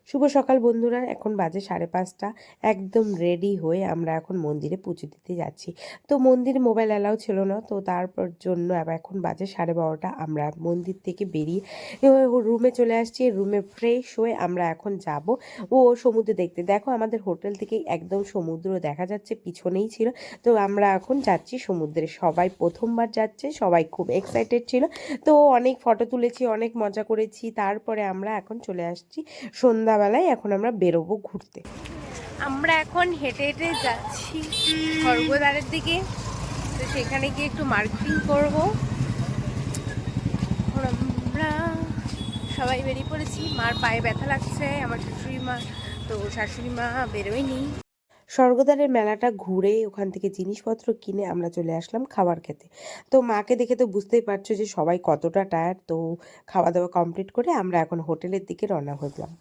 শুভ সকাল বন্ধুরা, এখন বাজে 5:30। একদম রেডি হয়ে আমরা এখন মন্দিরে পুজো দিতে যাচ্ছি। তো মন্দিরে মোবাইল অ্যালাউ ছিল না, তো তারপর জন্য এখন বাজে 12:30। আমরা মন্দির থেকে বেরিয়ে রুমে চলে আসছি। রুমে ফ্রেশ হয়ে আমরা এখন যাব সমুদ্র দেখতে। দেখো, আমাদের হোটেল থেকেই একদম সমুদ্র দেখা যাচ্ছে, পিছনেই ছিল। তো আমরা এখন যাচ্ছি সমুদ্রে। সবাই প্রথমবার যাচ্ছে, সবাই খুব এক্সাইটেড ছিল। তো অনেক ফটো তুলেছি, অনেক মজা করেছি। তারপরে আমরা এখন চলে আসছি সন্ধ্যাবেলায়। এখন আমরা বেরোবো ঘুরতে। আমরা এখন হেঁটে হেঁটে যাচ্ছি স্বর্গদ্বারের দিকে। তো সেখানে গিয়ে একটু মার্কেটিং করবো। এখন আমরা সবাই বেরিয়ে পড়েছি। মার পায়ে ব্যথা লাগছে, আমার শাশুড়ি মা। তো শাশুড়ি মা বেরোয়নি। স্বর্গদ্বারের মেলাটা ঘুরে ওখান থেকে জিনিসপত্র কিনে আমরা চলে আসলাম খাবার খেতে। তো মাকে দেখে তো বুঝতেই পারছো যে সবাই কতটা টায়ার্ড। তো খাওয়া দাওয়া কমপ্লিট করে আমরা এখন হোটেলের দিকে রওনা হলাম।